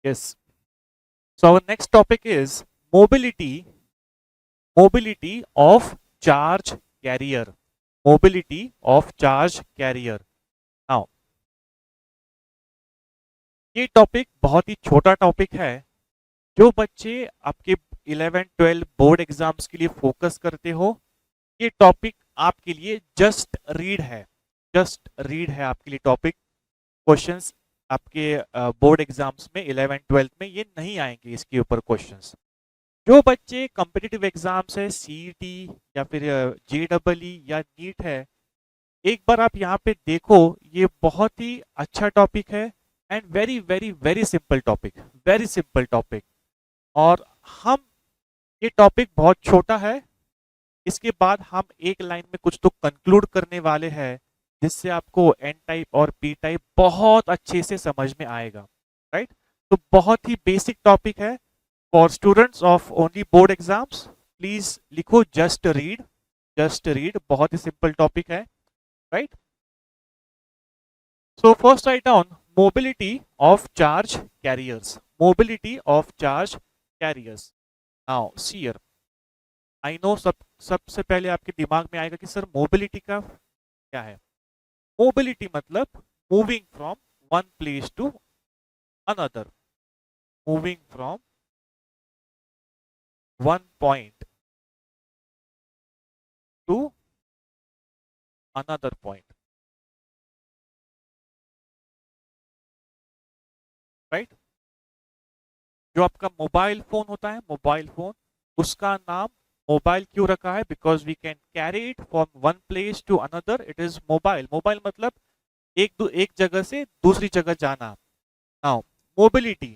Yes. So our next topic is mobility, mobility of charge carrier. Mobility of charge carrier. Now, ये topic बहुत ही छोटा topic है। जो बच्चे आपके 11-12 बोर्ड एग्जाम्स के लिए फोकस करते हो, ये टॉपिक आपके लिए जस्ट रीड है। जस्ट रीड है आपके लिए टॉपिक। क्वेश्चंस आपके बोर्ड एग्जाम्स में 11-12 में ये नहीं आएंगे, इसके ऊपर क्वेश्चंस। जो बच्चे कॉम्पिटिटिव एग्जाम्स है, सीईटी या फिर जेईई या नीट है, एक बार आप यहाँ पे देखो, ये बहुत ही अच्छा टॉपिक है and very very very simple topic, very simple topic. और हम ये टॉपिक बहुत छोटा है, इसके बाद हम एक लाइन में कुछ तो कंक्लूड करने वाले हैं, जिससे आपको एन टाइप और पी टाइप बहुत अच्छे से समझ में आएगा, राइट। तो बहुत ही बेसिक टॉपिक है for students of only board exams. Please लिखो जस्ट रीड, जस्ट रीड, बहुत ही सिंपल टॉपिक है, right. So first write down mobility of charge carriers. Mobility of charge carriers. Now see here. I know सबसे पहले आपके दिमाग में आएगा कि सर मोबिलिटी का क्या है। मोबिलिटी मतलब moving from one place to another, moving from one point to another point, right. जो आपका मोबाइल फोन होता है, मोबाइल फोन, उसका नाम मोबाइल क्यों रखा है? Because we can carry it from one place to another, it is mobile. Mobile मतलब एक जगह से दूसरी जगह जाना। Now mobility,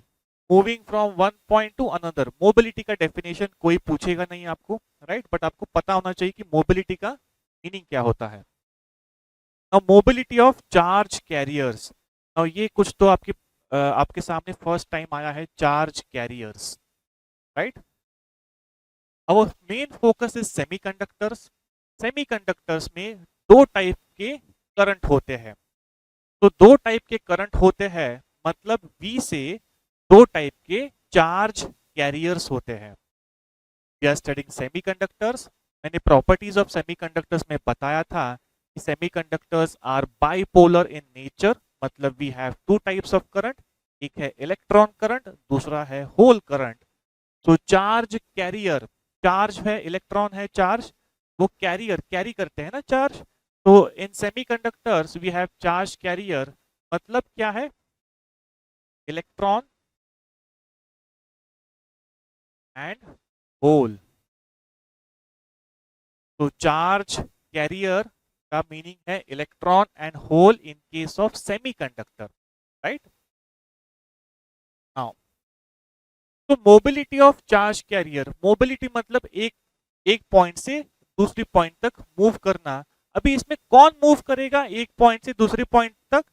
moving from one point to another. Mobility का डेफिनेशन कोई पूछेगा नहीं आपको, राइट, बट आपको पता होना चाहिए कि मोबिलिटी का मीनिंग क्या होता है। Now mobility of charge carriers. Now ये कुछ तो आपके सामने फर्स्ट टाइम आया है, charge carriers, right. Our main focus is semiconductors. Semiconductors में दो टाइप के करंट होते हैं। तो दो टाइप के करंट होते हैं, मतलब V से दो टाइप के चार्ज कैरियर्स होते हैं। We are studying semiconductors. मैंने प्रॉपर्टीज ऑफ सेमीकंडक्टर्स में बताया था कि semiconductors are bipolar in nature, मतलब we have two types of current, एक है इलेक्ट्रॉन करंट, दूसरा है होल करंट। तो चार्ज कैरियर, चार्ज है, इलेक्ट्रॉन है चार्ज, वो कैरियर कैरी करते हैं ना चार्ज। तो in semiconductors we have charge carrier, मतलब क्या है? Electron and hole. तो चार्ज कैरियर का मीनिंग है electron and hole in case of semiconductor, right. Now तो mobility of charge carrier, mobility मतलब एक एक पॉइंट से दूसरी पॉइंट तक मूव करना। अभी इसमें कौन मूव करेगा एक पॉइंट से दूसरे पॉइंट तक?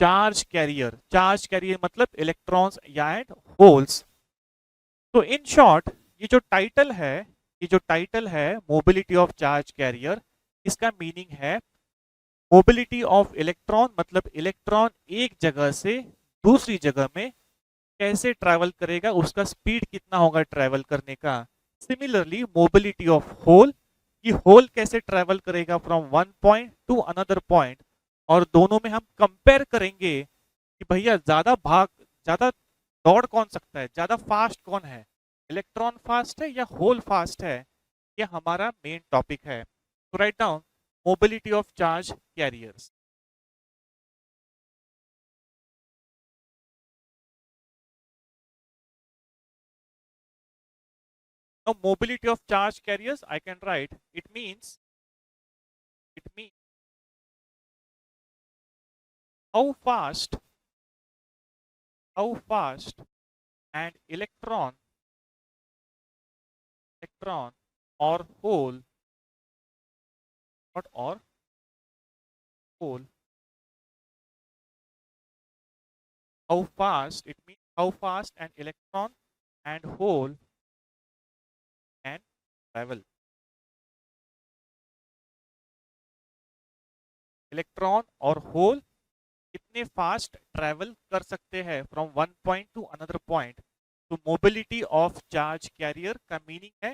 Charge carrier. चार्ज कैरियर मतलब इलेक्ट्रॉन्स या एंड होल्स। तो इन शॉर्ट ये जो टाइटल है मोबिलिटी ऑफ चार्ज कैरियर, इसका मीनिंग है मोबिलिटी ऑफ इलेक्ट्रॉन, मतलब इलेक्ट्रॉन एक जगह से दूसरी जगह में कैसे ट्रैवल करेगा, उसका स्पीड कितना होगा ट्रैवल करने का। सिमिलरली मोबिलिटी ऑफ होल, कि होल कैसे ट्रैवल करेगा from one point to another point. और दोनों में हम कंपेयर करेंगे कि भैया ज्यादा दौड़ कौन सकता है, ज्यादा फास्ट कौन है, इलेक्ट्रॉन फास्ट है या होल फास्ट है। ये हमारा मेन टॉपिक है। तो write down mobility of charge carriers. Now mobility of charge carriers, I can write, it means how fast an electron or hole, not or hole, how fast, it means how fast an electron and hole can travel. Electron और hole कितनी कितने fast travel कर सकते हैं from one point to another point. तो mobility of charge carrier का meaning है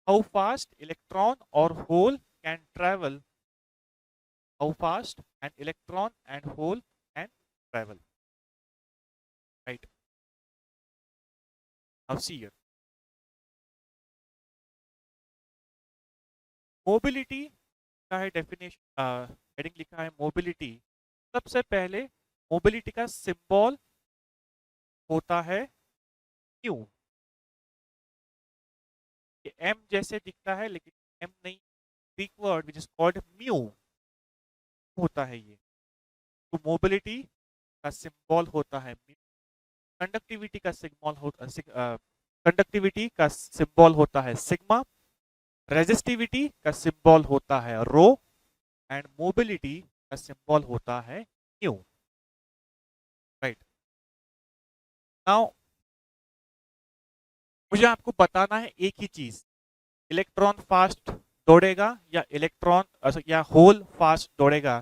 how fast electron और hole can travel, how fast an electron and hole can travel, right. Now see here, mobility का है definition, heading लिखा है mobility. सबसे पहले मोबिलिटी का सिंबल होता है म्यू। ये एम जैसे दिखता है लेकिन एम नहीं, Greek word which is called mu होता है ये। तो मोबिलिटी का सिंबल होता है म्यू। कंडक्टिविटी का सिंबल होता कंडक्टिविटी का सिंबल होता है सिग्मा। रेजिस्टिविटी का सिंबल होता है रो एंड मोबिलिटी का सिंबल होता है न्यू, राइट। नाउ मुझे आपको बताना है एक ही चीज, इलेक्ट्रॉन फास्ट दौड़ेगा या इलेक्ट्रॉन या होल फास्ट दौड़ेगा,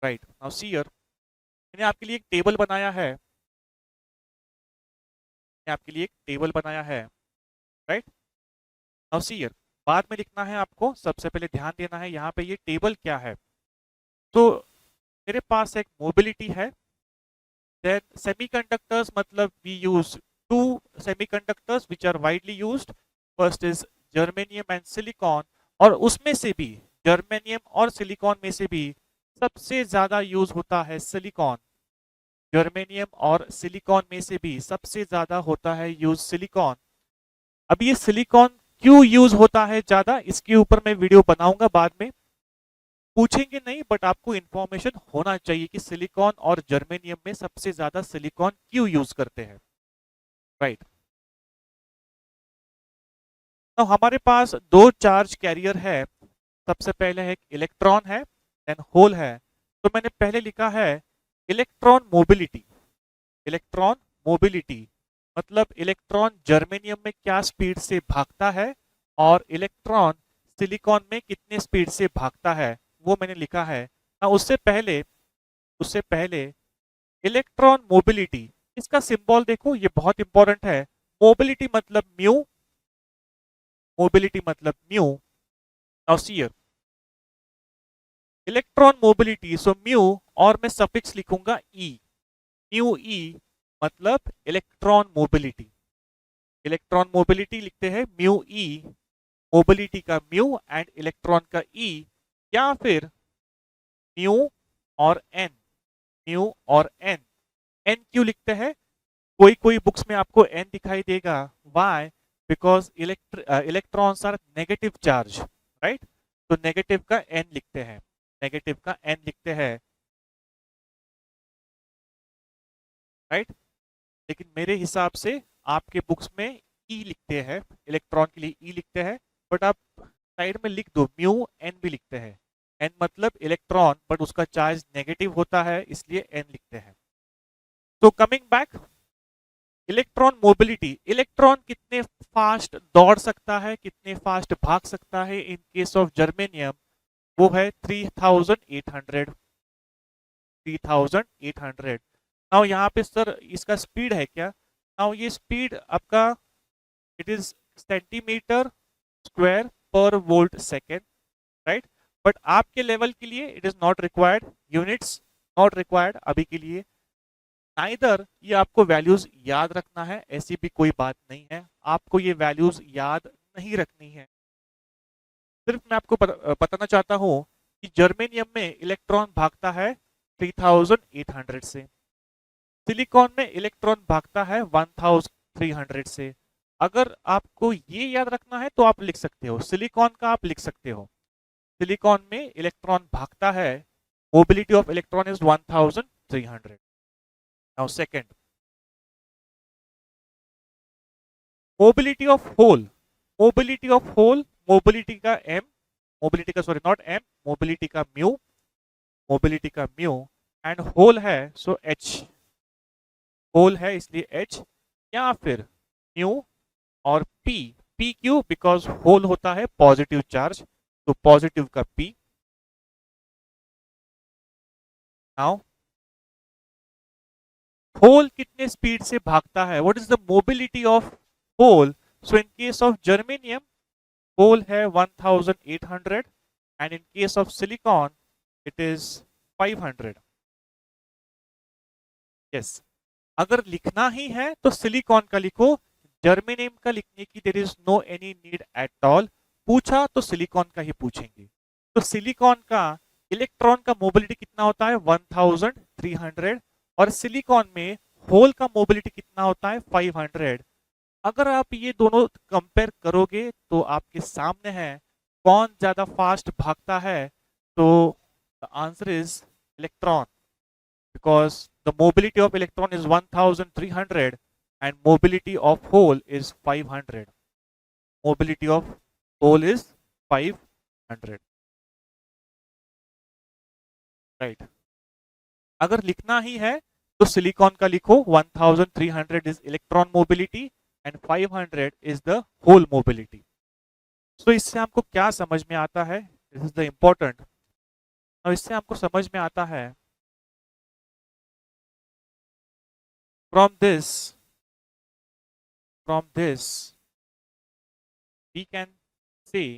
राइट। नाउ सी हियर, मैंने आपके लिए एक टेबल बनाया है, मैंने आपके लिए एक टेबल बनाया है, राइट। नाउ सी हियर, बाद में लिखना है आपको, सबसे पहले ध्यान देना है यहाँ पे ये टेबल क्या है। तो मेरे पास एक मोबिलिटी है, then semiconductors मतलब we use two semiconductors which are widely used, first is germanium and silicon, और उसमें से भी जर्मेनियम और सिलिकॉन में से भी सबसे ज्यादा यूज होता है सिलिकॉन। जर्मेनियम और सिलिकॉन में से भी सबसे ज्यादा होता है यूज सिलिकॉन। अब ये सिलिकॉन क्यों यूज होता है ज्यादा, इसके ऊपर मैं वीडियो बनाऊंगा बाद में, पूछेंगे नहीं बट आपको इंफॉर्मेशन होना चाहिए कि सिलिकॉन और जर्मेनियम में सबसे ज्यादा सिलिकॉन क्यों यूज करते हैं, राइट। तो हमारे पास दो चार्ज कैरियर है, सबसे पहले एक इलेक्ट्रॉन है देन होल है। तो मैंने पहले लिखा है इलेक्ट्रॉन मोबिलिटी। इलेक्ट्रॉन मोबिलिटी मतलब इलेक्ट्रॉन जर्मेनियम में क्या स्पीड से भागता है और इलेक्ट्रॉन सिलिकॉन में कितने स्पीड से भागता है वो मैंने लिखा है ना। उससे पहले इलेक्ट्रॉन मोबिलिटी, इसका सिंबल देखो ये बहुत इंपॉर्टेंट है। मोबिलिटी मतलब म्यू, मोबिलिटी मतलब mu. Now see here, electron mobility so mu, और मैं सफिक्स लिखूंगा ई, म्यू ई मतलब इलेक्ट्रॉन मोबिलिटी। इलेक्ट्रॉन मोबिलिटी लिखते हैं म्यू ई, मोबिलिटी का म्यू एंड इलेक्ट्रॉन का ई, या फिर म्यू और एन, म्यू और एन। एन क्यों लिखते हैं, कोई कोई बुक्स में आपको एन दिखाई देगा, why, because electrons are negative charge, right. तो नेगेटिव का एन लिखते हैं, नेगेटिव का एन लिखते हैं, राइट। लेकिन मेरे हिसाब से आपके बुक्स में ई लिखते हैं, इलेक्ट्रॉन के लिए ई लिखते हैं, बट आप साइड में लिख दो म्यू एन भी लिखते हैं। एन मतलब इलेक्ट्रॉन बट उसका चार्ज नेगेटिव होता है इसलिए एन लिखते हैं। तो coming back, electron mobility, electron कितने फास्ट दौड़ सकता है, कितने फास्ट भाग सकता है इन केस ऑफ जर्मेनियम, वो है 3800, 3800। नाउ यहाँ पे सर इसका स्पीड है क्या, नाउ ये स्पीड आपका इट इज सेंटीमीटर स्क्वायर पर वोल्ट सेकेंड, राइट। बट आपके लेवल के लिए it is not required, units not required अभी के लिए, नाइदर ये आपको वैल्यूज याद रखना है, ऐसी भी कोई बात नहीं है, आपको ये वैल्यूज याद नहीं रखनी है। सिर्फ मैं आपको बताना चाहता हूं कि जर्मेनियम में इलेक्ट्रॉन भागता है 3800 से, सिलिकॉन में इलेक्ट्रॉन भागता है 1300 से। अगर आपको ये याद रखना है तो आप लिख सकते हो, सिलिकॉन का आप लिख सकते हो, सिलिकॉन में इलेक्ट्रॉन भागता है, mobility of electron is 1300। Now second, mobility of hole, mobility of hole, mobility का एम, मोबिलिटी का सॉरी नॉट एम, मोबिलिटी का म्यू, मोबिलिटी का म्यू एंड होल है सो एच, होल है इसलिए एच, या फिर म्यू और P, P Q because hole होता है पॉजिटिव चार्ज, तो पॉजिटिव का पी। नाउ होल कितने स्पीड से भागता है, what is the mobility of hole. So in case of germanium hole है 1800 and in case of silicon it is 500. Yes, अगर लिखना ही है तो सिलिकॉन का लिखो, जर्मेनियम का लिखने की there is no any need at all. पूछा तो सिलिकॉन का ही पूछेंगे. तो सिलिकॉन का इलेक्ट्रॉन का मोबिलिटी कितना होता है 1300 और सिलिकॉन में होल का मोबिलिटी कितना होता है 500. अगर आप ये दोनों कंपेयर करोगे तो आपके सामने है कौन ज्यादा फास्ट भागता है. तो the answer is electron, because the mobility of electron is 1300 and mobility of hole is 500. Mobility of hole is 500. Right. अगर लिखना ही है तो सिलिकॉन का लिखो 1300 is electron mobility and 500 is the hole mobility. So इससे हमको क्या समझ में आता है, this is the important. और इससे हमको समझ में आता है from this we can say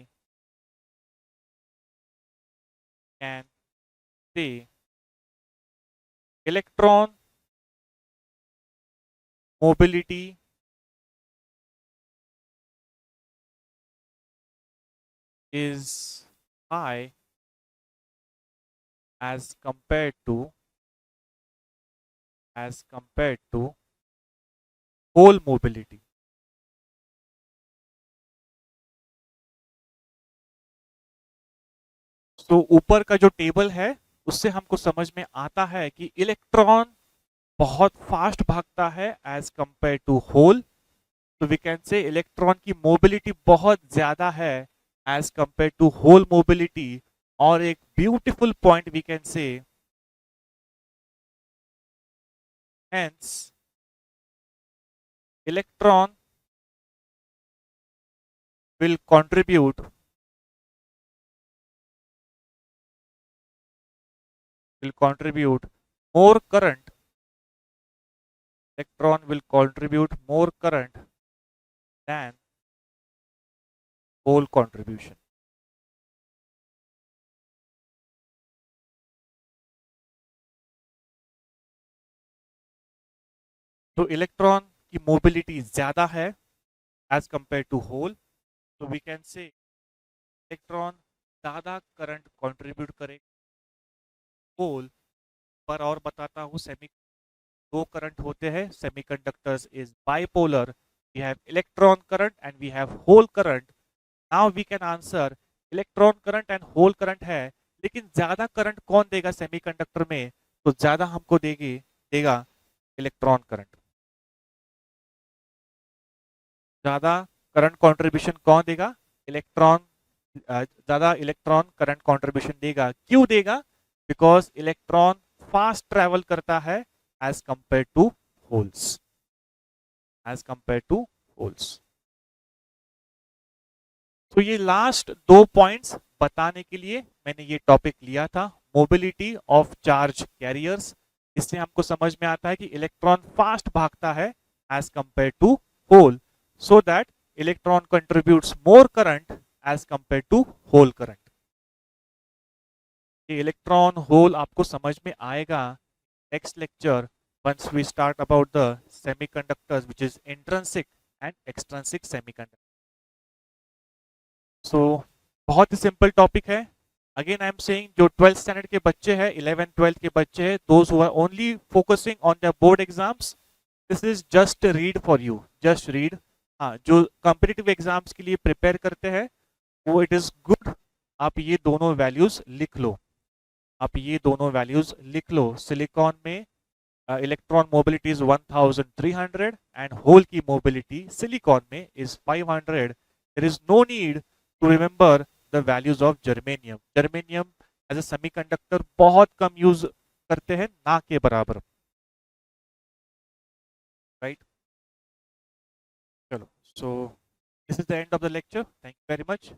electron mobility is high as compared to hole mobility. तो ऊपर का जो टेबल है उससे हमको समझ में आता है कि इलेक्ट्रॉन बहुत फास्ट भागता है एज कंपेयर टू होल. तो वी कैन से इलेक्ट्रॉन की मोबिलिटी बहुत ज्यादा है as compare to hole mobility. और एक beautiful point we can say hence electron will contribute more current. Electron will contribute more current than hole contribution. तो electron की mobility ज्यादा है एज कंपेयर टू होल. तो वी कैन से इलेक्ट्रॉन ज्यादा current contribute करे hole पर. और बताता हूँ, दो करंट होते हैं semiconductors is bipolar. We have electron current and we have hole current. Now we can answer electron current and hole current है, लेकिन ज्यादा करंट कौन देगा सेमीकंडक्टर में, तो ज्यादा हमको देगा इलेक्ट्रॉन करंट. ज्यादा करंट कंट्रीब्यूशन कौन देगा, इलेक्ट्रॉन. ज्यादा इलेक्ट्रॉन करंट कंट्रीब्यूशन देगा. क्यों देगा, बिकॉज इलेक्ट्रॉन फास्ट ट्रेवल करता है एज कंपेयर टू होल्स. तो ये लास्ट दो पॉइंट्स बताने के लिए मैंने ये टॉपिक लिया था, मोबिलिटी ऑफ चार्ज कैरियर्स. इससे हमको समझ में आता है कि इलेक्ट्रॉन फास्ट भागता है as compare to hole, so that electron contributes more current as compared to hole current. ये इलेक्ट्रॉन होल आपको समझ में आएगा next lecture once we start about the semiconductors which is intrinsic and extrinsic semiconductor. So बहुत ही simple topic है. Again I am saying जो 12th standard के बच्चे हैं, 11th 12th के बच्चे हैं, those who are only focusing on the board exams, this is just read for you, just read. हाँ, जो कॉम्पिटिटिव एग्जाम्स के लिए प्रिपेयर करते हैं वो इट इज गुड आप ये दोनों वैल्यूज लिख लो. सिलिकॉन में electron mobility is 1300 and hole की मोबिलिटी सिलिकॉन में is 500. There is no need to remember the values of germanium. Germanium as a semiconductor बहुत कम यूज करते हैं, ना के बराबर. राइट, चलो. So this is the end of the lecture. Thank you very much.